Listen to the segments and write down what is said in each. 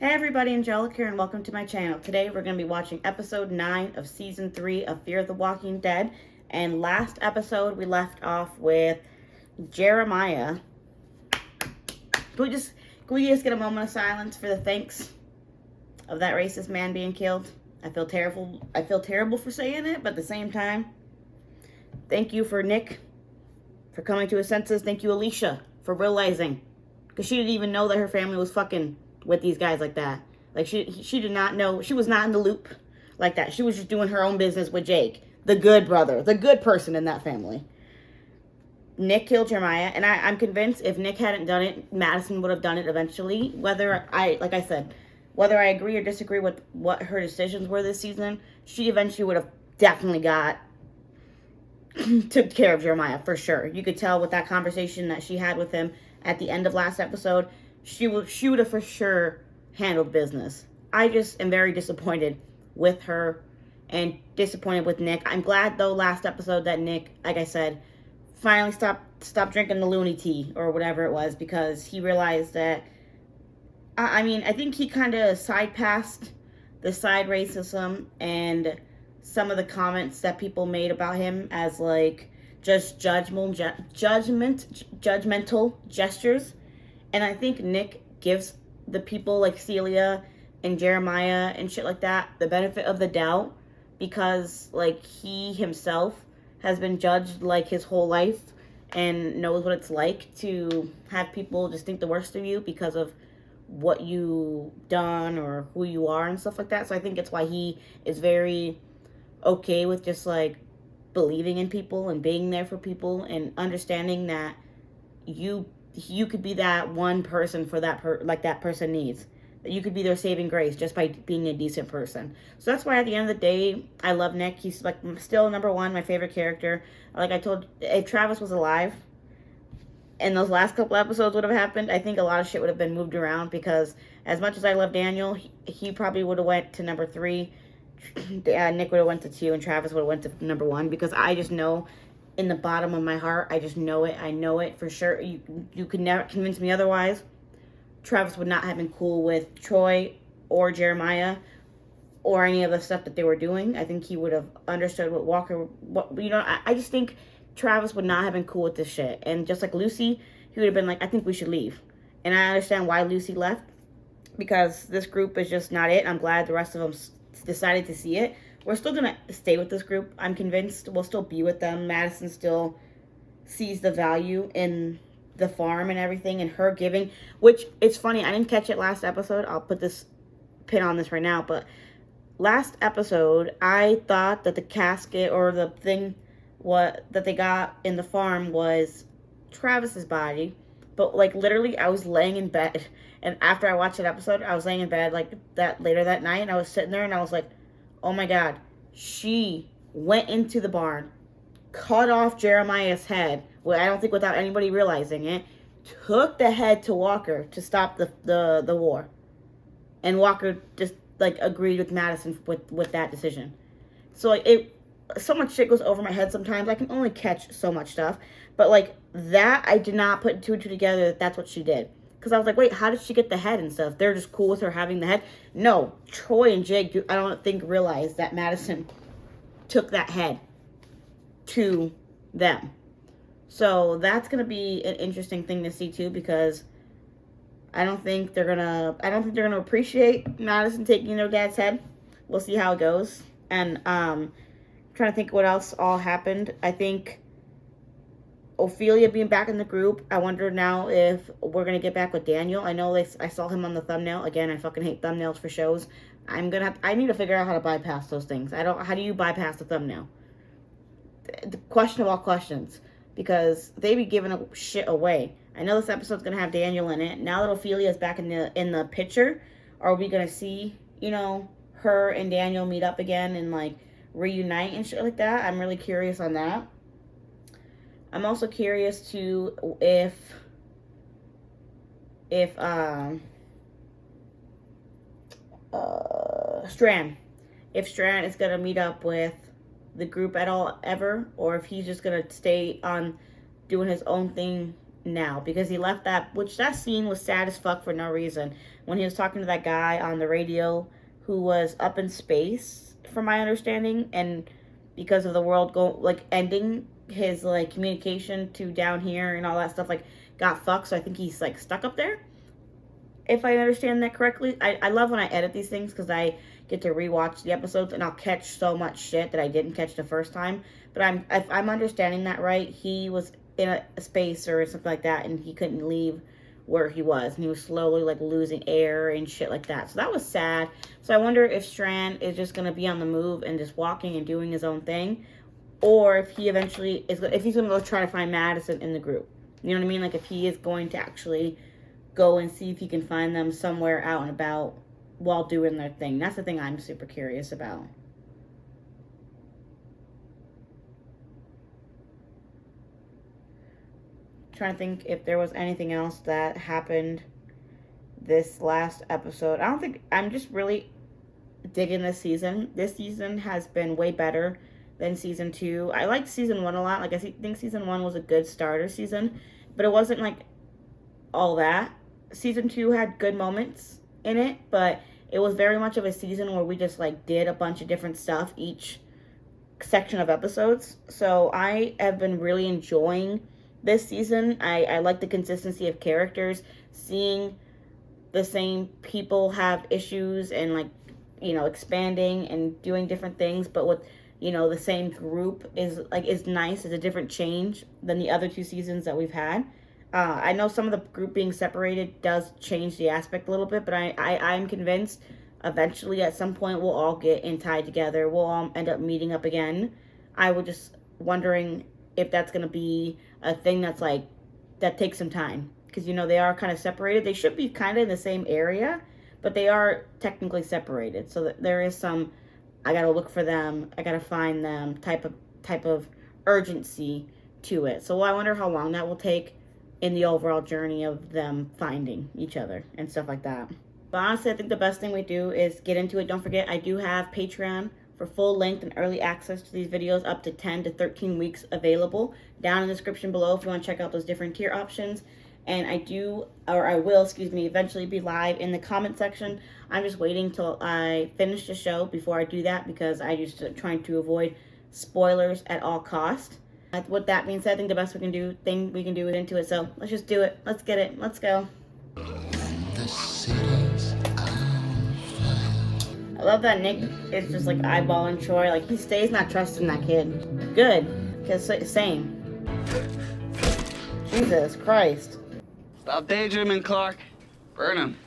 Hey everybody, Angelica here and welcome to my channel. Today we're going to be watching episode 9 of season 3 of Fear the Walking Dead. And last episode we left off with Jeremiah. Can we just get a moment of silence for the thanks of that racist man being killed? I feel terrible for saying it, but at the same time, thank you for Nick for coming to his senses. Thank you Alicia for realizing, because she didn't even know that her family was fucking with these guys like that. Like, she did not know. She was not in the loop like that. She was just doing her own business with Jake, the good brother, the good person in that family. Nick killed Jeremiah, and I'm convinced if Nick hadn't done it, Madison would have done it eventually. Whether I agree or disagree with what her decisions were this season, she eventually would have definitely took care of Jeremiah, for sure. You could tell with that conversation that she had with him at the end of last episode, she would have for sure handled business. I just am very disappointed with her and disappointed with Nick. I'm glad, though, last episode that Nick, like I said, finally stopped drinking the loony tea or whatever it was, because he realized that, I think he kind of side-passed the side racism and some of the comments that people made about him as, like, just judgmental gestures. And I think Nick gives the people like Celia and Jeremiah and shit like that the benefit of the doubt, because, like, he himself has been judged, like, his whole life and knows what it's like to have people just think the worst of you because of what you done or who you are and stuff like that. So I think it's why he is very okay with just, like, believing in people and being there for people and understanding that you could be that one person for that that person needs. That you could be their saving grace just by being a decent person. So that's why at the end of the day, I love Nick. He's, like, still number one, my favorite character. Like I told, if Travis was alive and those last couple episodes would have happened, I think a lot of shit would have been moved around, because as much as I love Daniel, he probably would have went to number 3. Nick would have went to 2, and Travis would have went to number 1, because I just know in the bottom of my heart, I just know it. I know it for sure. You could never convince me otherwise. Travis would not have been cool with Troy or Jeremiah or any of the stuff that they were doing. I think he would have understood I just think Travis would not have been cool with this shit. And just like Lucy, he would have been like, I think we should leave. And I understand why Lucy left, because this group is just not it. I'm glad the rest of them decided to see it. We're still going to stay with this group. I'm convinced we'll still be with them. Madison still sees the value in the farm and everything, and her giving, which, it's funny, I didn't catch it last episode. I'll put this pin on this right now, but last episode, I thought that the casket or the thing that they got in the farm was Travis's body, but, like, literally, I was laying in bed, and after I watched that episode, I was laying in bed, like, that later that night, and I was sitting there, and I was like, oh my God, she went into the barn, cut off Jeremiah's head, well, I don't think without anybody realizing it, took the head to Walker to stop the war. And Walker just, like, agreed with Madison with that decision. So, like, so much shit goes over my head sometimes. I can only catch so much stuff. But, like, that, I did not put 2 and 2 together that that's what she did. Because I was like, wait, how did she get the head and stuff? They're just cool with her having the head? No, Troy and Jake, I don't think, realized that Madison took that head to them. So that's going to be an interesting thing to see, too, because I don't think they're going to appreciate Madison taking their dad's head. We'll see how it goes. And I'm trying to think what else all happened. I think Ophelia being back in the group. I wonder now if we're going to get back with Daniel. I know I saw him on the thumbnail. Again, I fucking hate thumbnails for shows. I need to figure out how to bypass those things. How do you bypass the thumbnail? The question of all questions. Because they be giving shit away. I know this episode's going to have Daniel in it. Now that Ophelia's back in the picture, are we going to see, her and Daniel meet up again and, like, reunite and shit like that? I'm really curious on that. I'm also curious to if Strand is gonna meet up with the group at all ever, or if he's just gonna stay on doing his own thing now, because he left that scene was sad as fuck for no reason. when he was talking to that guy on the radio who was up in space, from my understanding, and because of the world ending, his like communication to down here and all that stuff like got fucked. So I think he's like stuck up there, if I understand that correctly. I love when I edit these things because I get to rewatch the episodes and I'll catch so much shit that I didn't catch the first time. But if I'm understanding that right, he was in a space or something like that and he couldn't leave where he was, and he was slowly like losing air and shit like that. So that was sad. So I wonder if Strand is just gonna be on the move and just walking and doing his own thing, or if he eventually if he's gonna go try to find Madison in the group. You know what I mean? Like if he is going to actually go and see if he can find them somewhere out and about while doing their thing. That's the thing I'm super curious about. Trying to think if there was anything else that happened this last episode. I'm just really digging this season. This season has been way better than season 2. I liked season 1 a lot. Like I think season 1 was a good starter season, but it wasn't like all that. Season 2 had good moments in it, but it was very much of a season where we just like did a bunch of different stuff each section of episodes. So I have been really enjoying this season. I like the consistency of characters, seeing the same people have issues and like, you know, expanding and doing different things, but with, you know, the same group is nice. It's a different change than the other 2 seasons that we've had. I know some of the group being separated does change the aspect a little bit, but I'm convinced eventually at some point we'll all get in tied together. We'll all end up meeting up again. I was just wondering if that's going to be a thing that's like, that takes some time. Because, you know, they are kind of separated. They should be kind of in the same area, but they are technically separated. So that there is some, I got to look for them, I got to find them type of urgency to it. So I wonder how long that will take in the overall journey of them finding each other and stuff like that. But honestly, I think the best thing we do is get into it. Don't forget, I do have Patreon for full length and early access to these videos, up to 10 to 13 weeks available. Down in the description below if you want to check out those different tier options. And I will, eventually be live in the comment section. I'm just waiting till I finish the show before I do that, because I just trying to avoid spoilers at all costs. With that being said, I think the best thing we can do is into it. So let's just do it. Let's get it. Let's go. I love that Nick is just like eyeballing Troy. Like he stays not trusting that kid. Good. Because same. Jesus Christ. Stop daydreaming, Clark. Burn him.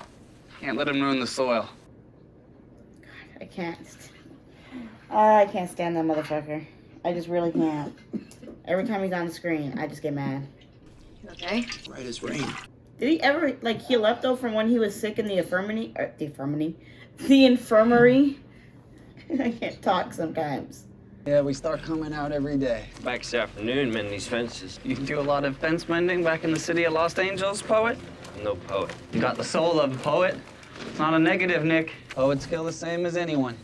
Can't let him ruin the soil. I can't stand that motherfucker. I just really can't. Every time he's on the screen, I just get mad. You okay? Right as rain. Did he ever like heal up though from when he was sick in the infirmary? The infirmary. I can't talk sometimes. Yeah, we start coming out every day. Back this afternoon, mend these fences. You do a lot of fence mending back in the city of Los Angeles, poet? No poet. You got the soul of a poet. It's not a negative, Nick. Poets kill the same as anyone.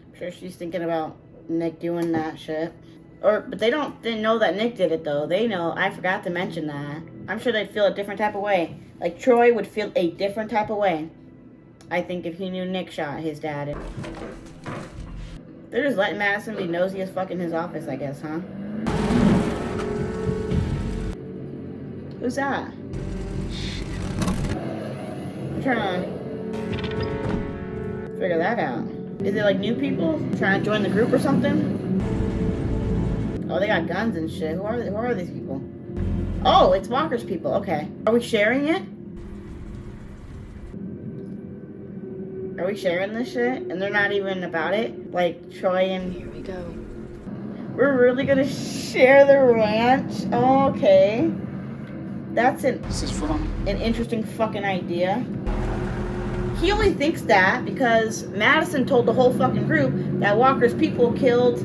I'm sure she's thinking about Nick doing that shit. But they didn't know that Nick did it though. They know. I forgot to mention that. I'm sure they'd feel a different type of way. Like Troy would feel a different type of way, I think, if he knew Nick shot his dad. They're just letting Madison be nosy as fuck in his office, I guess, huh? Who's that? I'm trying to figure that out. Is it like new people trying to join the group or something? Oh, they got guns and shit. Who are these people? Oh, it's Walker's people. Okay. Are we sharing it? Are we sharing this shit? And they're not even about it? Like Troy and... Here we go. We're really gonna share the ranch? Oh, okay. That's This is from an interesting fucking idea. He only thinks that because Madison told the whole fucking group that Walker's people killed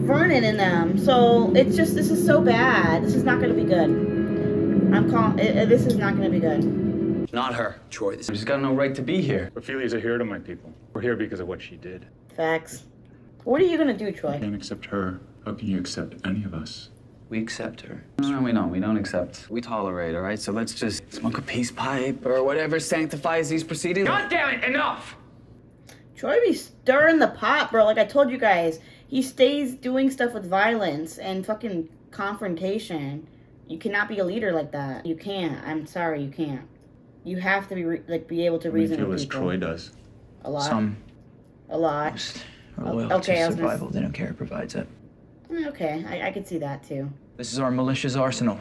Vernon and them. So it's just, this is so bad. This is not gonna be good. This is not gonna be good. Not her. Troy. She's got no right to be here. Ophelia's a hero to my people. We're here because of what she did. Facts. What are you gonna do, Troy? You can't accept her. How can you accept any of us? We accept her. No, we don't. We don't accept. We tolerate, all right? So let's just smoke a peace pipe or whatever sanctifies these proceedings. God damn it, enough! Troy be stirring the pot, bro. Like I told you guys, he stays doing stuff with violence and fucking confrontation. You cannot be a leader like that. You can't. I'm sorry, you can't. You have to be able to reason feel with as people. Troy does. A lot. Some A lot. most are loyal Okay, I to was gonna survival. They don't care who provides it. Okay, I could see that too. This is our militia's arsenal.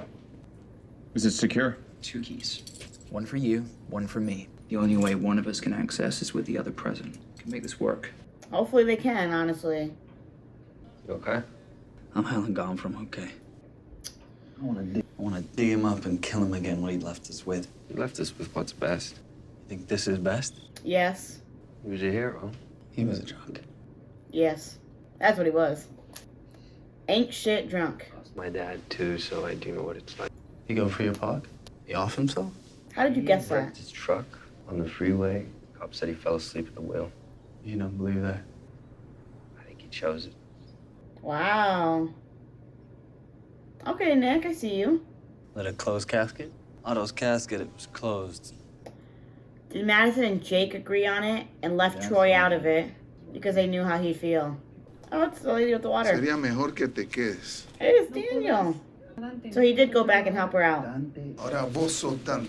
Is it secure? 2 keys. One for you, one for me. The only way one of us can access is with the other present. Can make this work. Hopefully they can, honestly. You okay? I'm hell and gone from okay. I want to dig him up and kill him again, what he left us with. You left us with what's best. You think this is best? Yes. He was a hero. He was a drunk. Yes. That's what he was. Ain't shit drunk. Lost my dad too, so I do know what it's like. He go for your pog? He off himself? How did you guess He that? wrecked his truck on the freeway. Cop said he fell asleep at the wheel. You don't believe that? I think he chose it. Wow. Okay, Nick, I see you. Let a closed casket? Otto's casket, it was closed. Did Madison and Jake agree on it and left Troy out of it because they knew how he'd feel? Oh, it's the lady with the water. Sería mejor que te quedes. Hey, it's Daniel. So he did go back and help her out. Ahora vos sos Dante.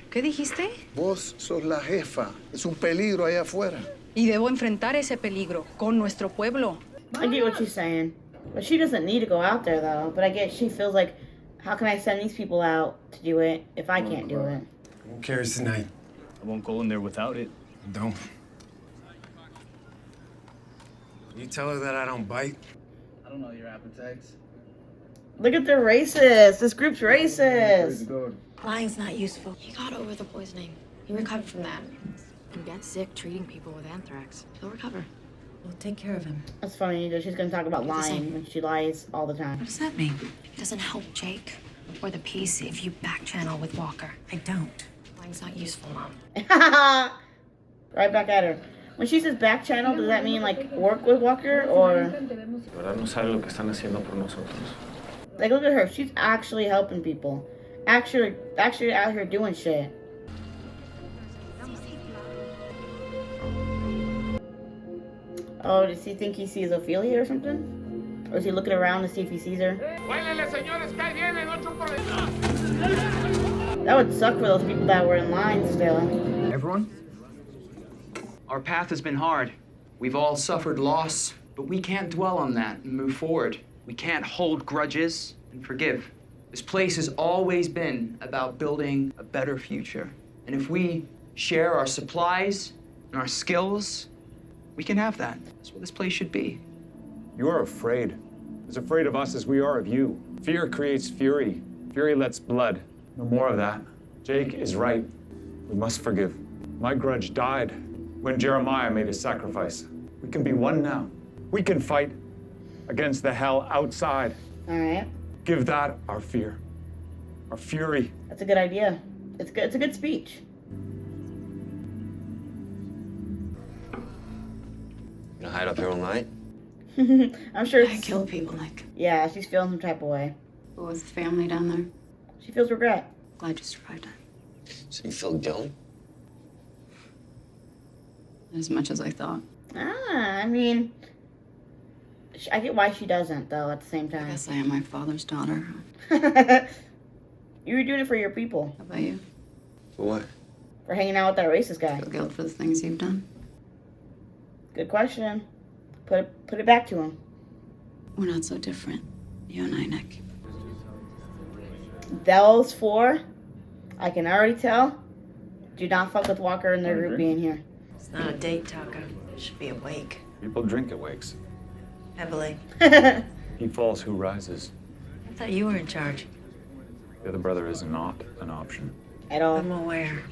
¿Qué dijiste? Vos sos la jefa. Es un peligro allá afuera. Y debo enfrentar ese peligro con nuestro pueblo. I get what she's saying. But she doesn't need to go out there, though. But I guess she feels like, how can I send these people out to do it if I can't do it? Who cares tonight? I won't go in there without it. Don't. You tell her that I don't bite? I don't know your appetites. Look at the racist. This group's racist. Lying's not useful. He got over the poisoning. He recovered from that. You get sick treating people with anthrax. He'll recover. We'll take care of him. That's funny that she's going to talk about You're the lying same. when she lies all the time. What does that mean? It doesn't help Jake or the peace if you back channel with Walker. I don't. Lying's not useful, Mom. Right back at her. When she says back channel, does that mean like work with Walker or Ahora no sabe lo que están haciendo por nosotros. like look at her? She's actually helping people. Actually out here doing shit. Oh, does he think he sees Ophelia or something? Or is he looking around to see if he sees her? That would suck for those people that were in line still. Everyone? Our path has been hard. We've all suffered loss, but we can't dwell on that and move forward. We can't hold grudges and forgive. This place has always been about building a better future. And if we share our supplies and our skills, we can have that. That's what this place should be. You are afraid. As afraid of us as we are of you. Fear creates fury. Fury lets blood. No more of that. Jake is right. We must forgive. My grudge died when Jeremiah made his sacrifice. We can be one now. We can fight against the hell outside. All right, Give that our fear, our fury. that's a good idea. It's good. It's a good speech. You gonna hide up here all night? I'm sure. I kill people, Nick. Yeah, she's feeling some type of way. What was the family down there? She feels regret. Glad you survived it. So you feel guilt? As much as I thought. I mean, I get why she doesn't though. At the same I time, guess I am my father's daughter. you were doing it for your people, How about you? For what? for hanging out with that racist guy. Feel guilt for the things you've done? Good question. Put it back to him. We're not so different. You and I, Nick. Those four, I can already tell, do not fuck with Walker and their group being here. It's not a date, Taco. It should be a wake. People drink at wakes. Heavily. He falls who rises. I thought you were in charge. The other brother is not an option. At all. I'm aware. You're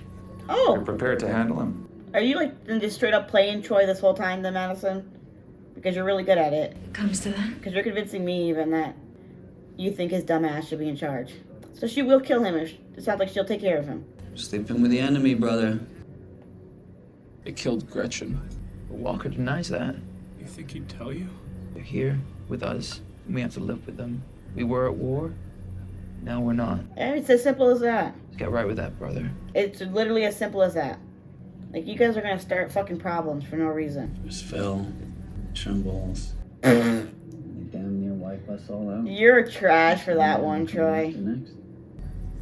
Oh, prepared to handle him. are you like just straight up playing Troy this whole time, then, Madison? Because you're really good at it. It comes to that. Because you're convincing me even that you think his dumb ass should be in charge. So she will kill him. It sounds like she'll take care of him. Sleeping with the enemy, brother. They killed Gretchen. But Walker denies that. You think he'd tell you? They're here with us, and we have to live with them. We were at war. Now we're not. And it's as simple as that. Get right with that, brother. It's literally as simple as that. Like, you guys are gonna start fucking problems for no reason. There's Phil, Trimbles. You damn near wipe us all out. You're trash for that one, Troy. Next.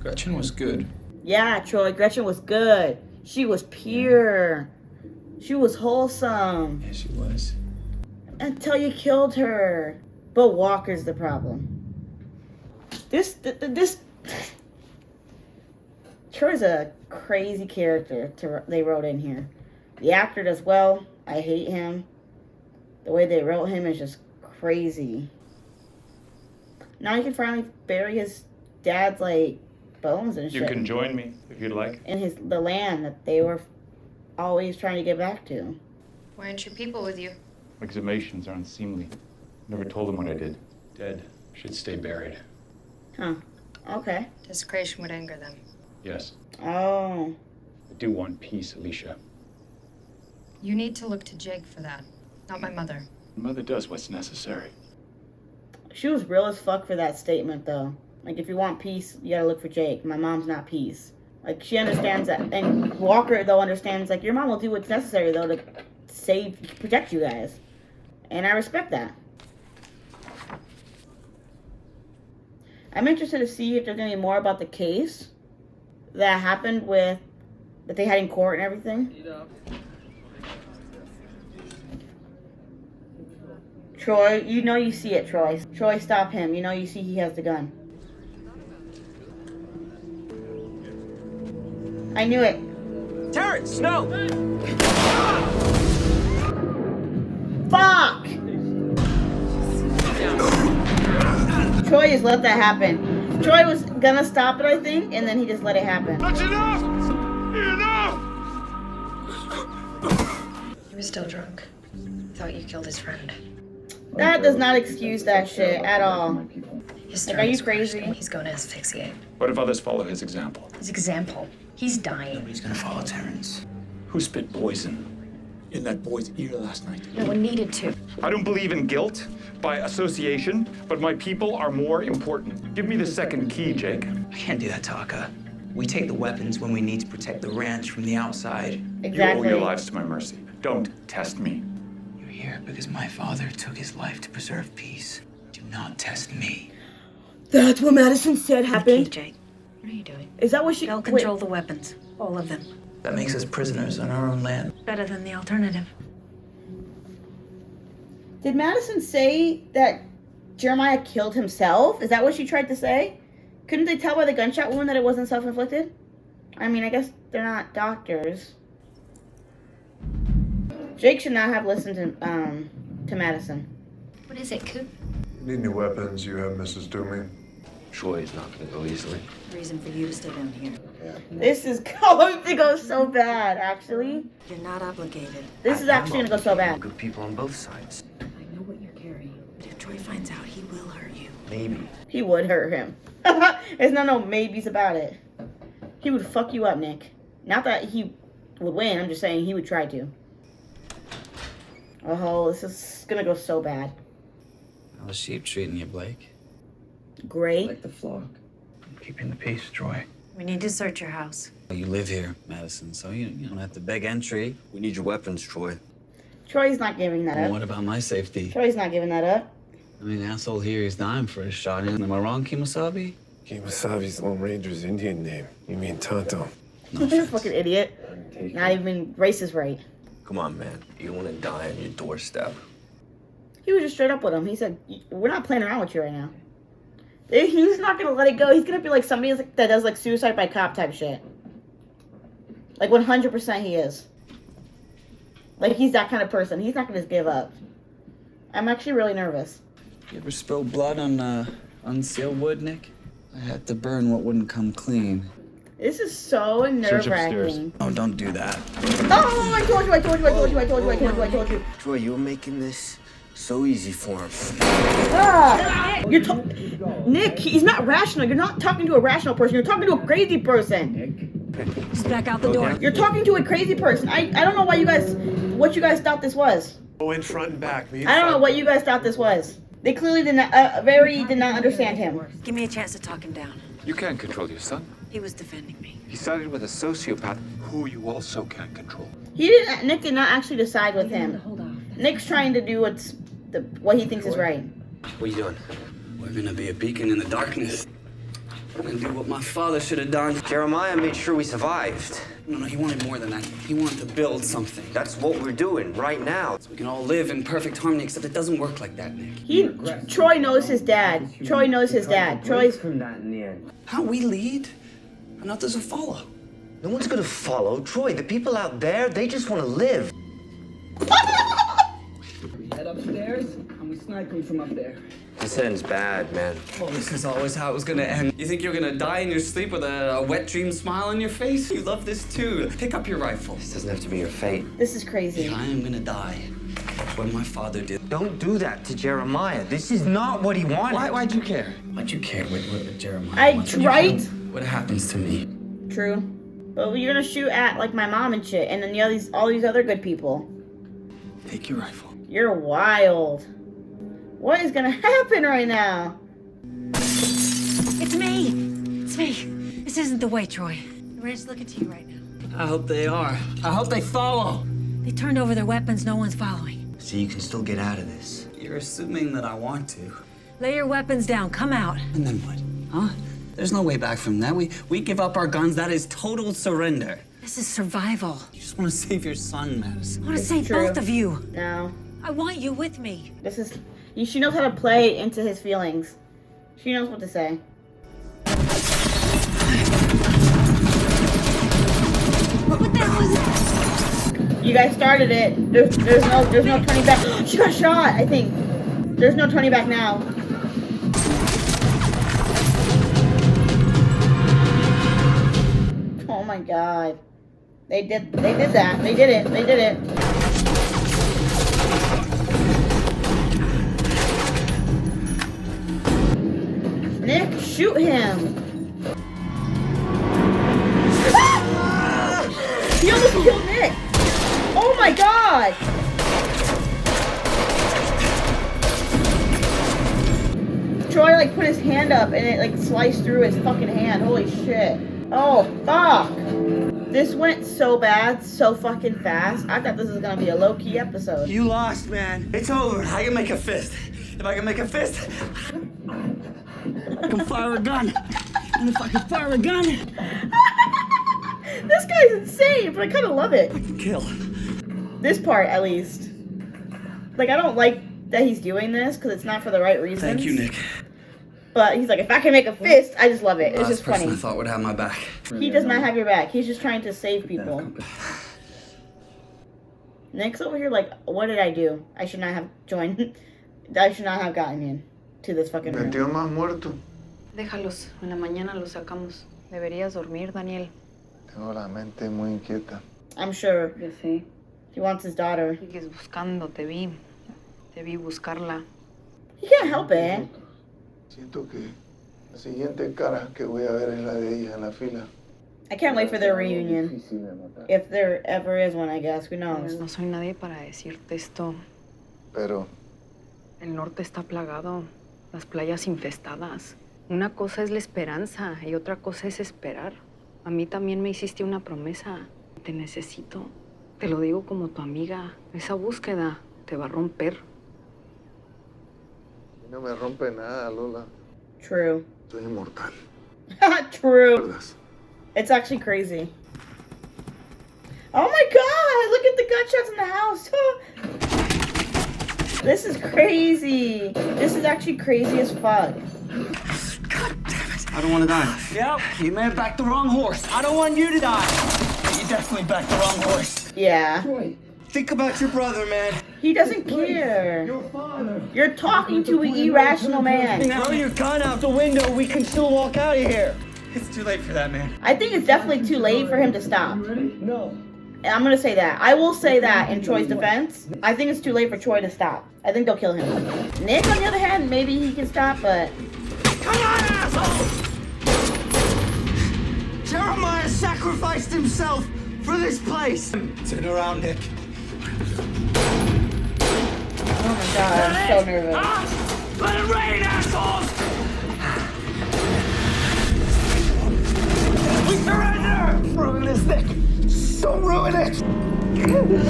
Gretchen was good. Yeah, Troy, Gretchen was good. She was pure. She was wholesome. Yeah, she was. Until you killed her. But Walker's the problem. This Troy's a crazy character they wrote in here. The actor does well. I hate him. The way they wrote him is just crazy. Now you can finally bury his dad's, like, bones and shit. You can join me if you'd like. In the land that they were always trying to get back to. Why aren't your people with you? Exhumations are unseemly. Never told them what I did. Dead. Should stay buried. Huh. Okay. Desecration would anger them. Yes. Oh. I do want peace, Alicia. You need to look to Jake for that, not my mother. Mother does what's necessary. She was real as fuck for that statement, though. Like, if you want peace, you gotta look for Jake. My mom's not peace. Like, she understands that. And Walker, though, understands, like, your mom will do what's necessary, though, to protect you guys. And I respect that. I'm interested to see if there's gonna be more about the case that happened that they had in court and everything. Troy, you know you see it, Troy. Troy, stop him. You know you see he has the gun. I knew it. Terrence, no! Fuck! Troy just let that happen. Troy was gonna stop it, I think, and then he just let it happen. That's enough! Enough! He was still drunk. Thought you killed his friend. That does not excuse that shit at all. His Like, are you crazy? He's going to asphyxiate. What if others follow his example? His example. He's dying. Nobody's gonna follow Terrence. Who spit poison in that boy's ear last night? No one needed to. I don't believe in guilt by association, but my people are more important. Give me the second key, Jake. I can't do that, Taka. We take the weapons when we need to protect the ranch from the outside. You owe Exactly. your lives to my mercy. Don't test me. You're here because my father took his life to preserve peace. Do not test me. That's what Madison said Key, happened. Jake. What are you doing? Is that what she... They'll wait. control the weapons. All of them. That makes us prisoners on our own land. Better than the alternative. Did Madison say that Jeremiah killed himself? Is that what she tried to say? Couldn't they tell by the gunshot wound that it wasn't self-inflicted? I mean, I guess they're not doctors. Jake should not have listened to Madison. What is it, Coop? Need new weapons, you have Mrs. Toomey. Troy's not gonna go easily. Reason for you to stay down here. This is going to go so bad, actually. You're not obligated. This is actually going to go so bad. Good people on both sides. I know what you're carrying. But if Troy finds out, he will hurt you. Maybe. He would hurt him. There's no maybes about it. He would fuck you up, Nick. Not that he would win, I'm just saying he would try to. Oh, this is going to go so bad. How the sheep treating you, Blake? Great. Like the flock. Keeping the peace, Troy. We need to search your house. You live here, Madison, so you don't have to beg entry. We need your weapons, Troy. Troy's not giving that Well, up. what about my safety? Troy's not giving that up. I mean, asshole here, he's dying for his shot. Am I wrong, Kemosabe? Kemosabe's Lone Ranger's Indian name. You mean Tonto. No offense. Fucking idiot. Not even racist right. Come on, man. You don't want to die on your doorstep. He was just straight up with him. He said, we're not playing around with you right now. He's not going to let it go. He's going to be like somebody that does like suicide by cop type shit. Like 100% he is. Like he's that kind of person. He's not going to just give up. I'm actually really nervous. You ever spill blood on unsealed wood, Nick? I had to burn what wouldn't come clean. This is so nerve-wracking. Oh, don't do that. Oh, I told you. Troy, you were making this so easy for him. Ah, Nick, he's not rational. You're not talking to a rational person. You're talking to a crazy person. Just back out the door. You're talking to a crazy person. I don't know what you guys thought this was. Go in front and back. I don't know what you guys thought this was. They clearly did not understand him. Give me a chance to talk him down. You can't control your son. He was defending me. He sided with a sociopath who you also can't control. Nick did not actually decide with him. Nick's trying to do what he thinks is right. What are you doing? We're gonna be a beacon in the darkness. We're gonna do what my father should have done. Jeremiah made sure we survived. No, he wanted more than that. He wanted to build something. That's what we're doing right now. So we can all live in perfect harmony, except it doesn't work like that, Nick. Troy knows his dad. Troy knows his dad. Troy's... From that in the end. How we lead, and others will follow. No one's gonna follow. Troy, the people out there, they just want to live. We head upstairs, and we snipe them from up there. This ends bad, man. Oh, this is always how it was gonna end. You think you're gonna die in your sleep with a wet dream smile on your face? You love this too. Pick up your rifle. This doesn't have to be your fate. This is crazy. I am gonna die when my father did. Don't do that to Jeremiah. This is not what he wanted. Why'd you care? Why'd you care what Jeremiah wants? Right? What happens to me? True. But you're gonna shoot at like my mom and shit, and then all these other good people. Take your rifle. You're wild. What is gonna happen right now? It's me. It's me. This isn't the way, Troy. The ranch's looking to you right now. I hope they are. I hope they follow. They turned over their weapons. No one's following. So you can still get out of this. You're assuming that I want to. Lay your weapons down. Come out. And then what? Huh? There's no way back from that. We give up our guns. That is total surrender. This is survival. You just want to save your son, Madison. I want to save both of you. No. I want you with me. She knows how to play into his feelings. She knows what to say. What the hell is that? You guys started it. There's no turning back. She got shot, I think. There's no turning back now. Oh my god. They did that. They did it. Nick, shoot him! He almost killed Nick! Oh my god! Troy like put his hand up and it like sliced through his fucking hand. Holy shit. Oh fuck! This went so bad, so fucking fast. I thought this was gonna be a low-key episode. You lost, man. It's over. I can make a fist. If I can make a fist, I can fire a gun. And if I can fire a gun, this guy's insane, but I kind of love it. I can kill. This part, at least. Like, I don't like that he's doing this because it's not for the right reasons. Thank you, Nick. But he's like, if I can make a fist, I just love it. It's just funny. I thought would have my back. He does not have your back. He's just trying to save people. Nick's over here like, what did I do? I should not have joined. I should not have gotten in to this fucking room. Metió más muerto. Déjalos. En la mañana los sacamos. Deberías dormir, Daniel. Tengo la mente muy inquieta. I'm sure. Yo sé. He wants his daughter. Sigues buscando, te vi. Te vi buscarla. He can't help it. Siento que la siguiente cara que voy a ver es la de ella en la fila. I can't wait for their reunion. If there ever is one, I guess. Who knows? No soy nadie para decirte esto. Pero El norte está plagado. Las playas infestadas. Una cosa es la esperanza y otra cosa es esperar. A mí también me hiciste una promesa. Te necesito. Te lo digo como tu amiga. Esa búsqueda te va a romper. no me rompe nada, Lola. True. Soy inmortal. True. It's actually crazy. Oh my god! Look at the gunshots in the house. This is crazy. This is actually crazy as fuck. God damn it. I don't want to die. Yep, you may have backed the wrong horse. I don't want you to die. You definitely backed the wrong horse. Yeah. Troy, think about your brother, man. He doesn't care. Your father. You're talking to an irrational man. Throw your gun out the window. We can still walk out of here. It's too late for that, man. I think it's definitely too late for him to stop. No. And I'm gonna say that. I will say that in Troy's defense. I think it's too late for Troy to stop. I think they'll kill him. Nick, on the other hand, maybe he can stop, but... Come on, asshole! Jeremiah sacrificed himself for this place. Turn around, Nick. Oh my god, I'm so nervous. Let it rain, assholes! We surrender! Ruin this, Nick! Don't ruin it!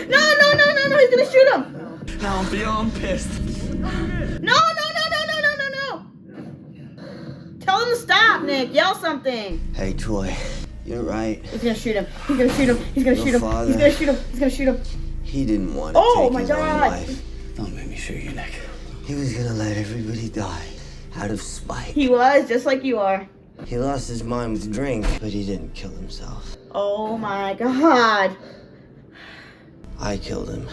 No, he's gonna shoot him! Now I'm beyond pissed. No! Tell him to stop, Nick. Yell something. Hey, Troy, you're right. He's gonna shoot him. He's gonna shoot him. He's gonna Your shoot him. father- He's gonna shoot him. He's gonna shoot him. He didn't want to Oh take my his own God. life. Don't make me shoot you, Nick. He was gonna let everybody die out of spite. He was just like you are. He lost his mind with drink, but he didn't kill himself. Oh my God. I killed him.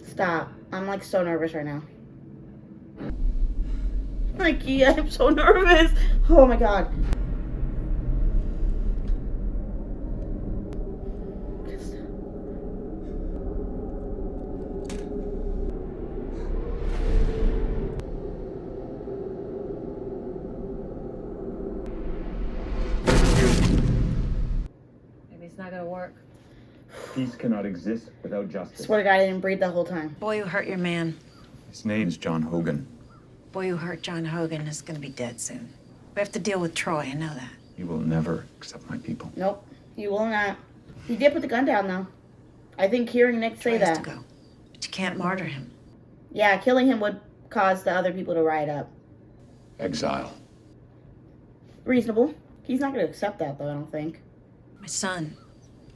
Stop. I'm like so nervous right now. Like, yeah, I'm so nervous. Oh my God. Maybe it's not gonna work. Peace cannot exist without justice. Swear to God, I didn't breathe the whole time. Boy who hurt your man, His name's John Hogan. boy who hurt John Hogan is gonna be dead soon. We have to deal with Troy, I know that. You will never accept my people. Nope, you will not. He did put the gun down, though. I think hearing Nick say Troy has that. to go. But you can't martyr him. Yeah, killing him would cause the other people to riot up. Exile. Reasonable. He's not going to accept that, though, I don't think. My son.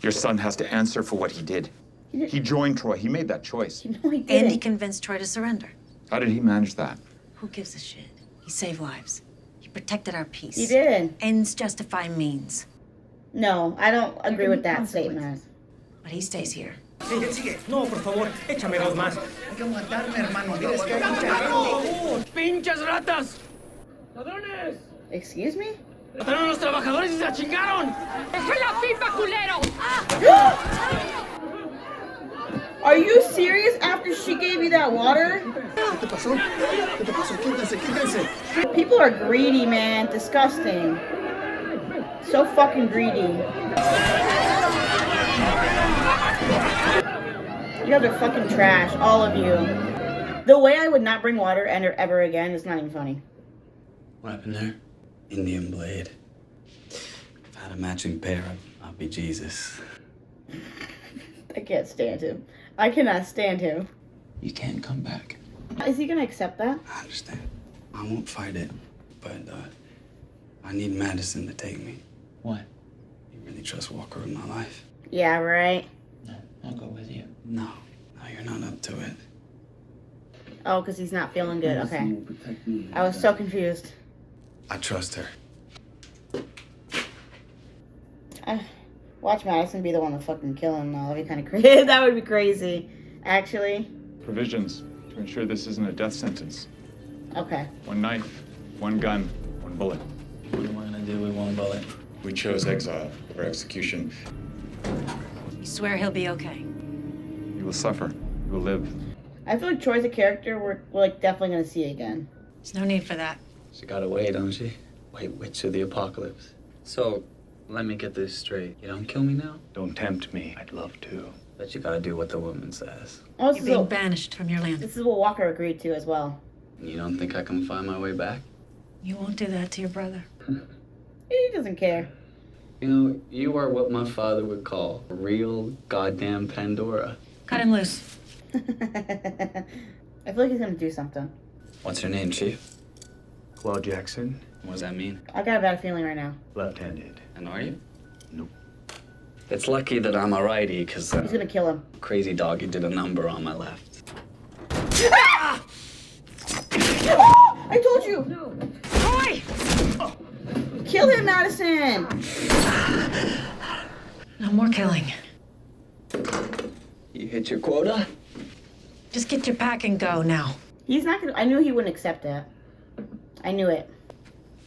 Your son has to answer for what he did. He joined Troy. He made that choice. No, he And didn't. he convinced Troy to surrender. How did he manage that? Who gives a shit? He saved lives. He protected our peace. He did. Ends justify means. No, I don't agree with that statement. But he stays here. Sigue, sigue. No, por favor, échame dos más. Hay que aguantarme, hermano. Mira, es que hay mucha... ¡Pinches ratas! ¡Ladrones! Excuse me? ¡Mataron a los trabajadores y se la chingaron! ¡Deja la pipa, culero! Are you serious after she gave you that water? ¿Qué te pasó? ¿Qué te pasó? Quítense, quítense. People are greedy, man. Disgusting. So fucking greedy. You guys are fucking trash, all of you. The way I would not bring water ever again is not even funny. What happened there? Indian blade. If I had a matching pair, I'd be Jesus. I can't stand him. I cannot stand him. You can't come back. Is he gonna accept that? I understand. I won't fight it, but I need Madison to take me. What? You really trust Walker in my life? Yeah, right. No, I'll go with you. No, you're not up to it. Oh, because he's not feeling good. Okay. I was so confused. I trust her. Watch Madison be the one to fucking kill him. No, that'd be kind of crazy. That would be crazy, actually. Provisions to ensure this isn't a death sentence. Okay. 1 knife, 1 gun, 1 bullet. What am I gonna do with 1 bullet? We chose exile for execution. You swear he'll be okay. You will suffer. You will live. I feel like Troy's a character we're like definitely gonna see again. There's no need for that. She gotta wait, don't she? Wait, witch of the apocalypse. So, let me get this straight. You don't kill me now? Don't tempt me. I'd love to. But you gotta do what the woman says. Oh, You're being banished from your land. This is what Walker agreed to as well. You don't think I can find my way back? You won't do that to your brother. He doesn't care. You know, you are what my father would call a real goddamn Pandora. Cut him loose. I feel like he's gonna do something. What's her name, Chief? Claude Jackson. What does that mean? I got a bad feeling right now. Left-handed. And are you? Nope. It's lucky that I'm a righty, because He's gonna kill him. crazy doggy did a number on my left. Ah! I told you! No. Troy! Kill him, Madison! No more killing. You hit your quota? Just get your pack and go now. He's not gonna. I knew he wouldn't accept that. I knew it.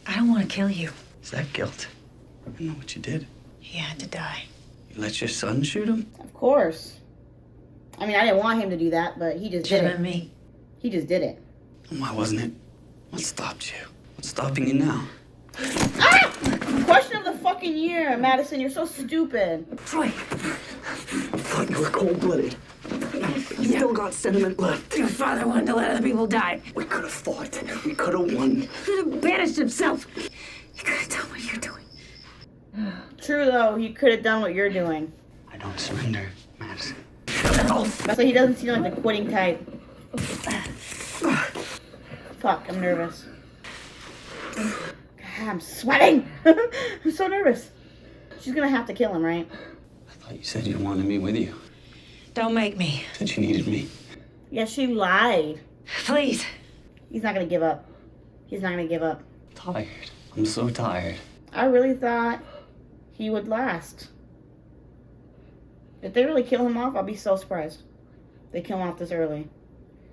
I don't want to kill you. Is that guilt? I know what you did. He had to die. You let your son shoot him? Of course. I mean, I didn't want him to do that, but he just Should did have it. been me. He just did it. Why wasn't it? What stopped you? What's stopping you now? Ah! Question of the fucking year, Madison. You're so stupid. Troy! You were cold-blooded. You still got sentiment left. Your father wanted to let other people die. We could have fought. We could have won. He could have banished himself. He could have done what you're doing. True, though, he could have done what you're doing. I don't surrender, Madison. That's why he doesn't seem like the quitting type. Fuck, I'm nervous. God, I'm sweating! I'm so nervous. She's gonna have to kill him, right? I thought you said you wanted me with you. Don't make me. Said you needed me. Yeah, she lied. Please. He's not gonna give up. He's not gonna give up. Tired. I'm so tired. I really thought he would last. If they really kill him off, I'll be so surprised. They kill him off this early.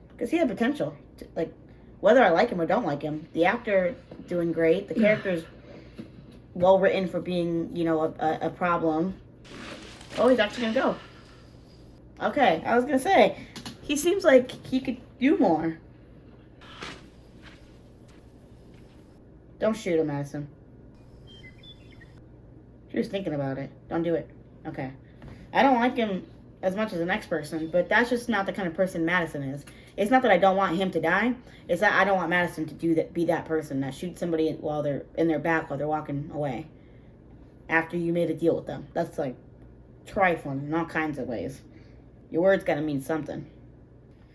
Because he had potential. Like, whether I like him or don't like him, the actor doing great. The character's well written for being, you know, a problem. Oh, he's actually gonna go. Okay, I was gonna say, he seems like he could do more. Don't shoot him, Madison. She was thinking about it. Don't do it. Okay. I don't like him as much as the next person, but that's just not the kind of person Madison is. It's not that I don't want him to die. It's that I don't want Madison to do that, be that person that shoots somebody while they're in their back while they're walking away. After you made a deal with them. That's like trifling in all kinds of ways. Your words gotta mean something.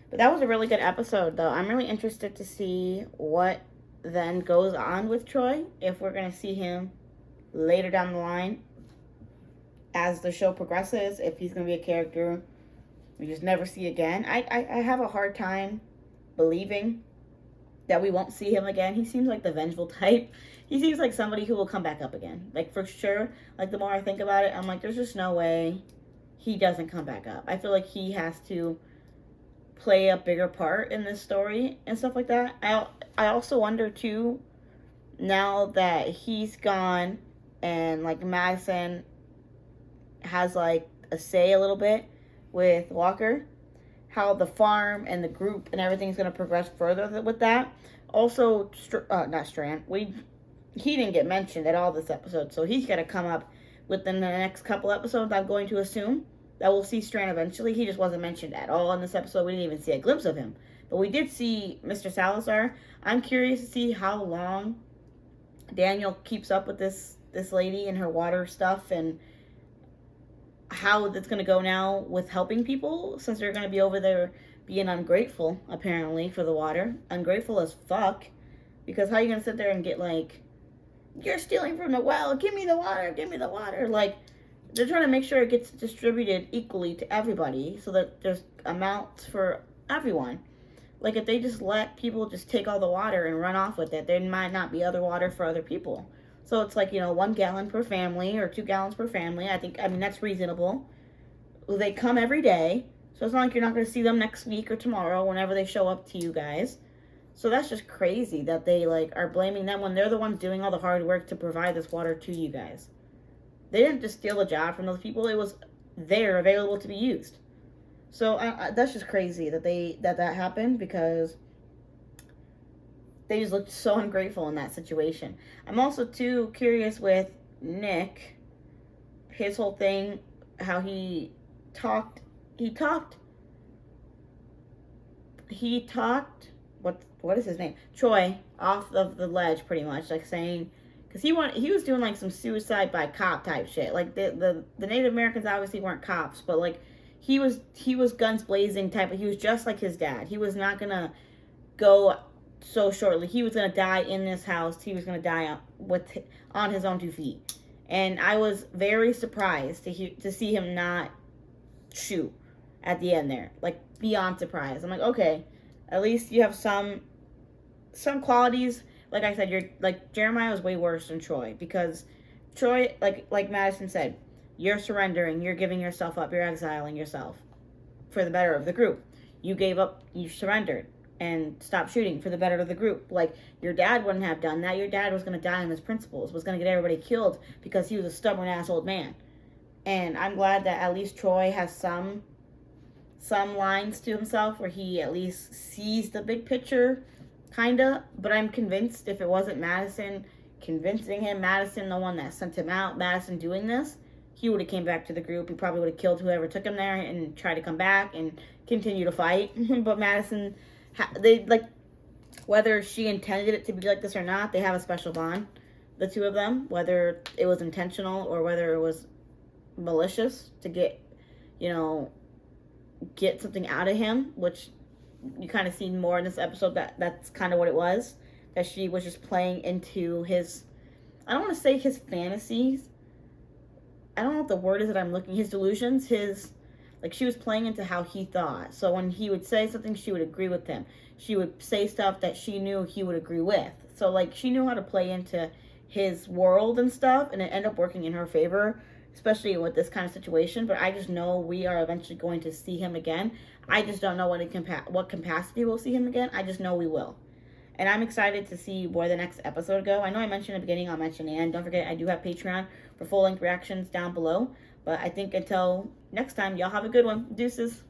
But that was a really good episode, though. I'm really interested to see what then goes on with Troy. If we're gonna see him later down the line as the show progresses, if he's going to be a character we just never see again. I have a hard time believing that we won't see him again. He seems like the vengeful type. He seems like somebody who will come back up again. Like, for sure, like, the more I think about it, I'm like, there's just no way he doesn't come back up. I feel like he has to play a bigger part in this story and stuff like that. I also wonder, too, now that he's gone and, like, Madison has, like, a say a little bit with Walker, how the farm and the group and everything's going to progress further with that. Also, not Strand, he didn't get mentioned at all this episode, so he's got to come up within the next couple episodes, I'm going to assume, that we'll see Strand eventually. He just wasn't mentioned at all in this episode. We didn't even see a glimpse of him. But we did see Mr. Salazar. I'm curious to see how long Daniel keeps up with this lady and her water stuff, and how it's going to go now with helping people, since they're going to be over there being ungrateful, apparently, for the water. Ungrateful as fuck. Because how are you going to sit there and get, like, you're stealing from the well, give me the water, give me the water. Like, they're trying to make sure it gets distributed equally to everybody so that there's amounts for everyone. Like, if they just let people just take all the water and run off with it, there might not be other water for other people. So it's like, 1 gallon per family or 2 gallons per family. I mean, that's reasonable. They come every day. So it's not like you're not going to see them next week or tomorrow whenever they show up to you guys. So that's just crazy that they, like, are blaming them when they're the ones doing all the hard work to provide this water to you guys. They didn't just steal the job from those people. It was there, available to be used. So that's just crazy that happened, because they just looked so ungrateful in that situation. I'm also, too, curious with Nick, his whole thing, how he talked, what is his name? Troy, off of the ledge, pretty much, like saying, because he was doing, like, some suicide by cop type shit. Like, the Native Americans obviously weren't cops, but, like, he was guns blazing type, he was just like his dad. He was not gonna go so shortly. He was going to die in this house. He was going to die on his own 2 feet. And I was very surprised to see him not shoot at the end there. Like, beyond surprised. I'm like, okay, at least you have some qualities. Like I said, Jeremiah was way worse than Troy, because Troy, like Madison said, you're surrendering, you're giving yourself up, you're exiling yourself for the better of the group. You gave up, you surrendered and stop shooting for the better of the group. Like, your dad wouldn't have done that. Your dad was going to die on his principles, was going to get everybody killed because he was a stubborn-ass old man. And I'm glad that at least Troy has some lines to himself where he at least sees the big picture, kind of. But I'm convinced if it wasn't Madison convincing him, Madison the one that sent him out, Madison doing this, he would have came back to the group. He probably would have killed whoever took him there and tried to come back and continue to fight. But Madison, they like, whether she intended it to be like this or not, they have a special bond, the two of them, whether it was intentional or whether it was malicious to get, you know, get something out of him, which you kind of see more in this episode that's kind of what it was, that she was just playing into his, I don't want to say his fantasies, I don't know what the word is that I'm looking, his delusions, his, like, she was playing into how he thought. So when he would say something, she would agree with him. She would say stuff that she knew he would agree with. So, like, she knew how to play into his world and stuff, and it ended up working in her favor, especially with this kind of situation. But I just know we are eventually going to see him again. I just don't know what capacity we'll see him again. I just know we will. And I'm excited to see where the next episode go. I know I mentioned in the beginning, I'll mention the end. Don't forget, I do have Patreon for full-length reactions down below. But I think until next time, y'all have a good one. Deuces.